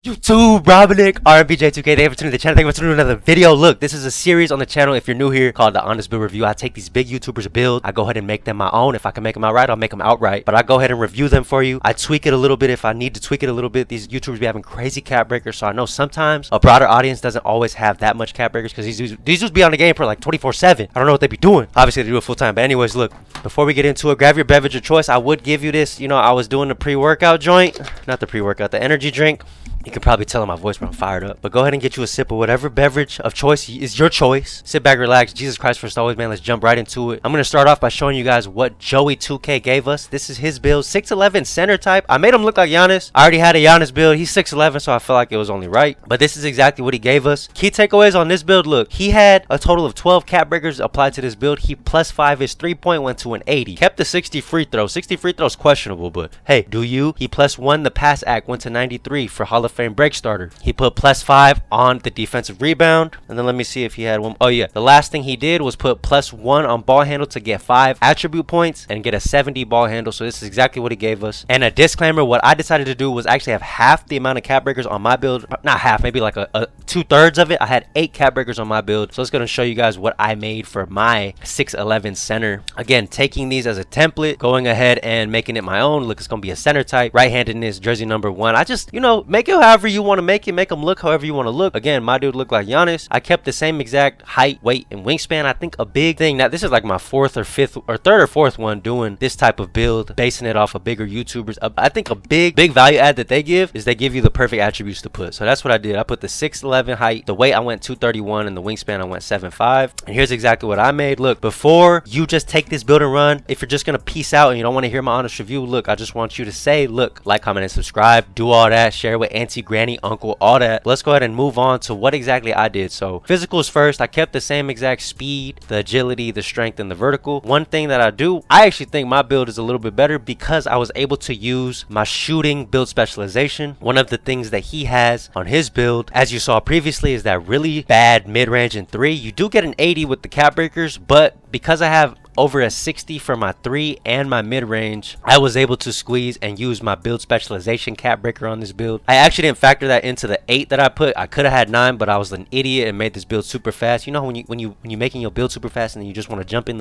YouTube, Rebounding, RMBJ2K, thank you for tuning to the channel, thank you for tuning to another video. Look, this is a series on the channel, if you're new here, called the Honest Build Review. I take these big YouTubers build, I go ahead and make them my own. If I can make them outright, I'll make them outright, but I go ahead and review them for you. I tweak it a little bit if I need to tweak it a little bit. These YouTubers be having crazy cap breakers, so I know sometimes a broader audience doesn't always have that much cap breakers, because these dudes be on the game for like 24/7. I don't know what they be doing. Obviously, they do it full time, but anyways, look, before we get into it, grab your beverage of choice. I would give you this, you know, I was doing the pre-workout joint, not the pre-workout, the energy drink. You can probably tell in my voice when I'm fired up. But go ahead and get you a sip of whatever beverage of choice is your choice. Sit back, relax. Jesus Christ first always, man. Let's jump right into it. I'm going to start off by showing you guys what Joey 2K gave us. This is his build. 6'11" center type. I made him look like Giannis. I already had a Giannis build. He's 6'11", so I feel like it was only right. But this is exactly what he gave us. Key takeaways on this build. Look, he had a total of 12 cap breakers applied to this build. He +5 his 3-point, went to an 80. Kept the 60 free throw. 60 free throws questionable, but hey, do you? He +1 the pass act, went to 93 for Hall of Fame break starter. He put +5 on the defensive rebound. And then let me see if he had one. Oh yeah, the last thing he did was put +1 on ball handle to get 5 attribute points and get a 70 ball handle. So this is exactly what he gave us. And a disclaimer, what I decided to do was actually have half the amount of cap breakers on my build. Not half, maybe like a 2/3 of it. I had 8 cap breakers on my build. So it's going to show you guys what I made for my 6'11" center. Again, taking these as a template, going ahead and making it my own. Look, it's going to be a center type. Right-handedness, jersey number 1. I just, you know, make it however you want to make it. Make them look however you want to look. Again, my dude looked like Giannis. I kept the same exact height, weight, and wingspan. I think a big thing, now this is like my 4th or 5th or 3rd or 4th one doing this type of build, basing it off of bigger YouTubers. I think a big value add that they give is they give you the perfect attributes to put. So that's what I did. I put the 6'11" height, the weight I went 231, and the wingspan I went 7'5". And here's exactly what I made. Look, before you just take this build and run, if you're just gonna peace out and you don't want to hear my honest review, look, I just want you to say, look, like, comment, and subscribe, do all that, share with auntie, granny, uncle, all that. Let's go ahead and move on to what exactly I did. So physicals first, I kept the same exact speed, the agility, the strength, and the vertical. One thing that I do, I actually think my build is a little bit better because I was able to use my shooting build specialization. One of the things that he has on his build, as you saw previously, is that really bad mid-range in 3. You do get an 80 with the cap breakers, but because I have over a 60 for my 3 and my mid-range, I was able to squeeze and use my build specialization cap breaker on this build. I actually didn't factor that into the 8 that I put. I could have had 9, but I was an idiot and made this build super fast. You know, when you're making your build super fast and you just want to jump in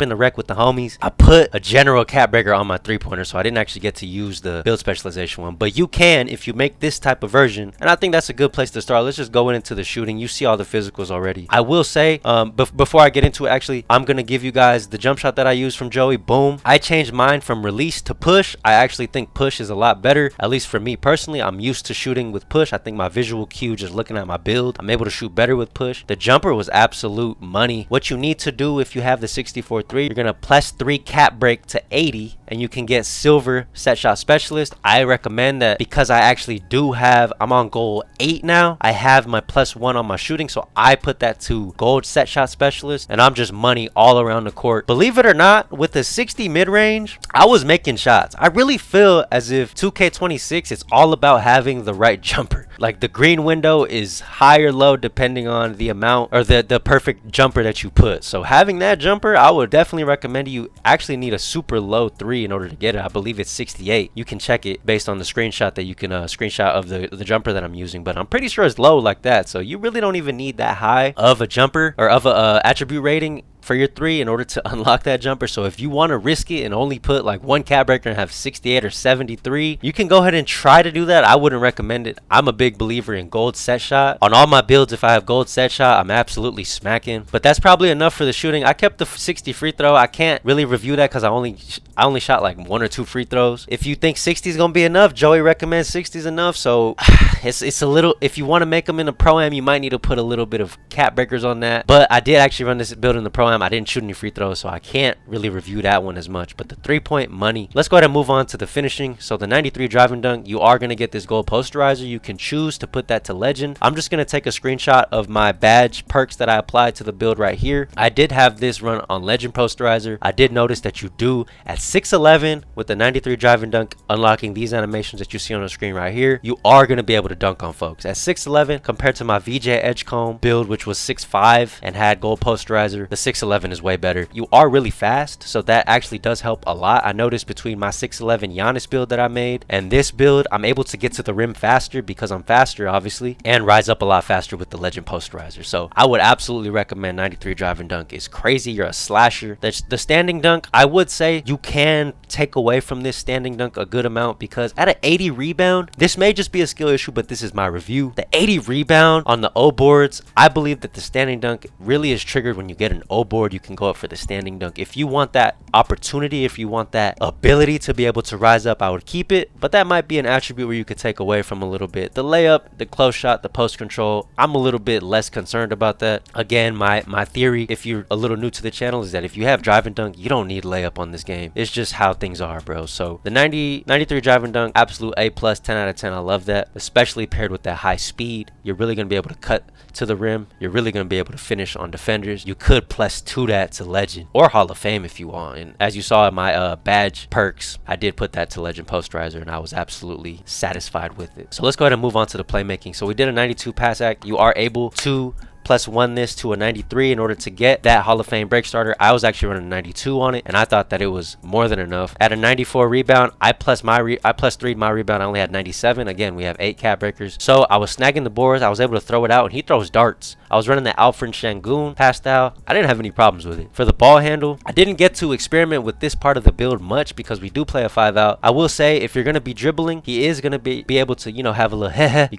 the wreck with the homies, I put a general cap breaker on my 3-pointer, so I didn't actually get to use the build specialization one. But you can if you make this type of version, and I think that's a good place to start. Let's just go into the shooting. You see all the physicals already. I will say, before I get into it, actually, I'm gonna give you guys the jump shot that I used from Joey. Boom. I changed mine from release to push. I actually think push is a lot better, at least for me personally. I'm used to shooting with push. I think my visual cue, just looking at my build, I'm able to shoot better with push. The jumper was absolute money. What you need to do if you have the 64-3, you're gonna +3 cap break to 80 and you can get silver set shot specialist. I recommend that because I actually do have, I'm on goal 8 now. I have my +1 on my shooting, so I put that to gold set shot specialist, and I'm just money all around the court. Believe it or not, with the 60 mid-range, I was making shots. I really feel as if 2K26, it's all about having the right jumper. Like, the green window is high or low depending on the amount or the perfect jumper that you put. So having that jumper, I would definitely recommend you actually need a super low 3 in order to get it. I believe it's 68. You can check it based on the screenshot that you can screenshot of the jumper that I'm using, but I'm pretty sure it's low like that. So you really don't even need that high of a jumper or of a attribute rating for your 3 in order to unlock that jumper. So if you want to risk it and only put like 1 cap breaker and have 68 or 73, you can go ahead and try to do that. I wouldn't recommend it. I'm a big believer in gold set shot. On all my builds, if I have gold set shot, I'm absolutely smacking. But that's probably enough for the shooting. I kept the 60 free throw. I can't really review that because I only shot like 1 or 2 free throws. If you think 60 is gonna be enough, Joey recommends 60 is enough. So it's a little, if you want to make them in a pro-am, you might need to put a little bit of cap breakers on that. But I did actually run this build in the pro-am. I didn't shoot any free throws, so I can't really review that one as much. But the 3-point money. Let's go ahead and move on to the finishing. So the 93 driving dunk, you are going to get this gold posterizer. You can choose to put that to legend. I'm just going to take a screenshot of my badge perks that I applied to the build right here. I did have this run on legend posterizer. I did notice that you do at 6'11" with the 93 driving dunk, unlocking these animations that you see on the screen right here, you are going to be able to dunk on folks. At 6'11", compared to my VJ EDGECOMBE build, which was 6'5" and had gold posterizer, the 6'11" 6'11 is way better. You are really fast, so that actually does help a lot. I noticed between my 6'11 Giannis build that I made and this build, I'm able to get to the rim faster because I'm faster, obviously, and rise up a lot faster with the Legend Posterizer. So I would absolutely recommend 93 drive and dunk. It's crazy. You're a slasher. The standing dunk, I would say you can take away from this standing dunk a good amount, because at an 80 rebound, this may just be a skill issue, but this is my review. The 80 rebound on the O boards, I believe that the standing dunk really is triggered when you get an O board. You can go up for the standing dunk. If you want that opportunity, if you want that ability to be able to rise up, I would keep it, but that might be an attribute where you could take away from a little bit. The layup, the close shot, the post control, I'm a little bit less concerned about that. Again, my theory, if you're a little new to the channel, is that if you have drive and dunk, you don't need layup on this game. It's just how things are, bro. So the 93 drive and dunk, absolute A plus, 10 out of 10. I love that, especially paired with that high speed. You're really going to be able to cut to the rim. You're really going to be able to finish on defenders. You could plus 2 that to Legend or Hall of Fame if you want. And as you saw in my badge perks, I did put that to Legend Posterizer, and I was absolutely satisfied with it. So let's go ahead and move on to the playmaking. So we did a 92 pass act. You are able to +1 this to a 93 in order to get that Hall of Fame break starter. I was actually running a 92 on it, and I thought that it was more than enough. At a 94 rebound, I plus 3'd my rebound. I only had 97. Again, we have 8 cap breakers, so I was snagging the boards. I was able to throw it out, and he throws darts. I was running the Alfred Şengün pass style. I didn't have any problems with it. For the ball handle, I didn't get to experiment with this part of the build much because we do play a 5 out. I will say, if you're gonna be dribbling, he is gonna be able to, you know, have a little heh. You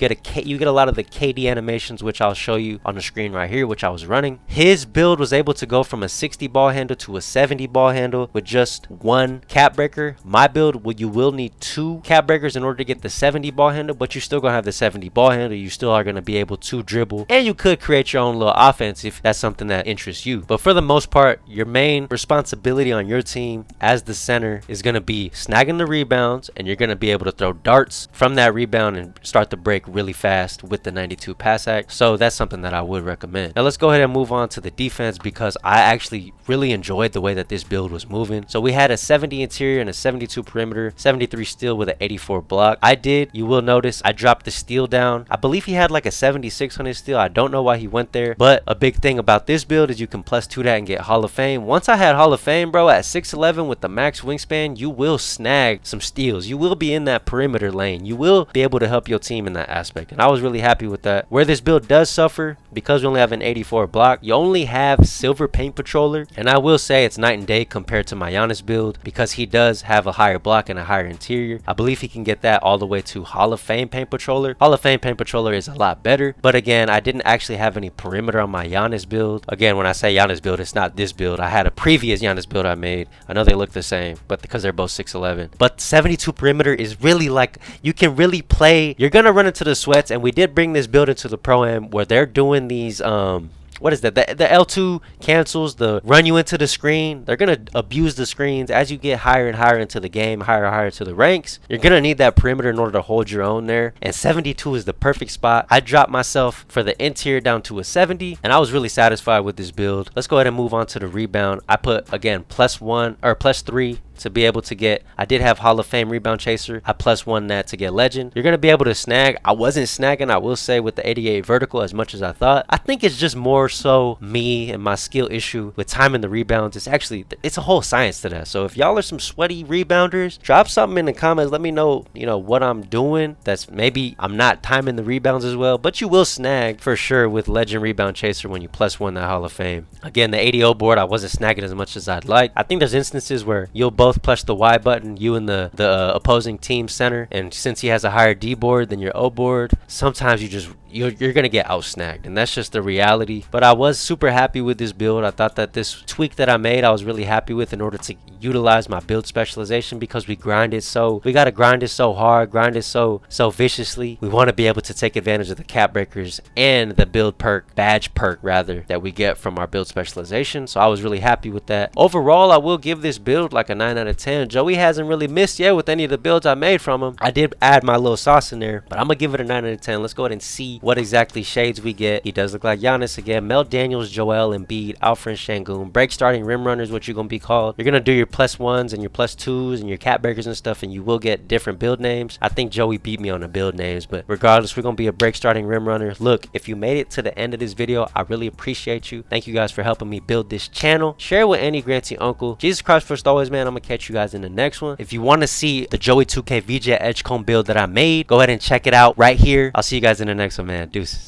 get a lot of the KD animations, which I'll show you on the screen right here, which I was running. His build was able to go from a 60 ball handle to a 70 ball handle with just 1 cap breaker. My build, you will need 2 cap breakers in order to get the 70 ball handle, but you're still gonna have the 70 ball handle. You still are gonna be able to dribble, and you could create your own little offense if that's something that interests you. But for the most part, your main responsibility on your team as the center is gonna be snagging the rebounds, and you're gonna be able to throw darts from that rebound and start the break really fast with the 92 pass act. So that's something that I would recommend. Now let's go ahead and move on to the defense, because I actually really enjoyed the way that this build was moving. So we had a 70 interior and a 72 perimeter, 73 steal with an 84 block. You will notice I dropped the steal down. I believe he had like a 76 on his steal. I don't know why he went there, but a big thing about this build is you can +2 that and get Hall of Fame. Once I had Hall of Fame, bro, at 6'11 with the max wingspan, you will snag some steals. You will be in that perimeter lane. You will be able to help your team in that aspect, and I was really happy with that. Where this build does suffer, because we only have an 84 block, you only have Silver Paint Patroller, and I will say it's night and day compared to my Giannis build, because he does have a higher block and a higher interior. I believe he can get that all the way to Hall of Fame Paint Patroller. Hall of Fame Paint Patroller is a lot better, but again, I didn't actually have any perimeter on my Giannis build. Again, when I say Giannis build, it's not this build. I had a previous Giannis build I made. I know they look the same, but because they're both 6'11. But 72 perimeter is really like, you can really play. You're gonna run into the sweats, and we did bring this build into the Pro-Am where they're doing these what is that, the L2 cancels, the run you into the screen. They're gonna abuse the screens as you get higher and higher into the game, higher and higher to the ranks. You're gonna need that perimeter in order to hold your own there, and 72 is the perfect spot. I dropped myself for the interior down to a 70, and I was really satisfied with this build. Let's go ahead and move on to the rebound. I put, again, +1 or +3 to be able to get, I did have Hall of Fame rebound chaser. I +1 that to get Legend. You're gonna be able to snag. I wasn't snagging, I will say, with the 88 vertical as much as I thought. I think it's just more so me and my skill issue with timing the rebounds. It's a whole science to that. So if y'all are some sweaty rebounders, drop something in the comments. Let me know, you know, what I'm doing that's maybe I'm not timing the rebounds as well, but you will snag for sure with Legend rebound chaser when you +1 that Hall of Fame. Again, the 80 board, I wasn't snagging as much as I'd like. I think there's instances where you'll both push the Y button, you and the opposing team center, and since he has a higher D board than your O board, sometimes you're gonna get out snagged, and that's just the reality. But I was super happy with this build. I thought that this tweak that I made, I was really happy with in order to utilize my build specialization, because we gotta grind it so hard, grind it so viciously. We want to be able to take advantage of the cap breakers and the build perk, badge perk rather, that we get from our build specialization. So I was really happy with that. Overall, I will give this build like a 9 out of 10. Joey hasn't really missed yet with any of the builds I made from him. I did add my little sauce in there, but I'm gonna give it a 9 out of 10. Let's go ahead and see what exactly shades we get. He does look like Giannis again. Mel Daniels, Joel Embiid, Alfred Şengün. Break starting rim runners, what you're gonna be called. You're gonna do your +1s and your +2s and your cat breakers and stuff, and you will get different build names. I think Joey beat me on the build names, but regardless, we're gonna be a break starting rim runner. Look, if you made it to the end of this video, I really appreciate you. Thank you guys for helping me build this channel. Share with any Granty uncle. Jesus Christ first always, man. I'm gonna catch you guys in the next one. If you want to see the Joey 2K VJ EDGECOMBE build that I made, go ahead and check it out right here. I'll see you guys in the next one, man. Deuces.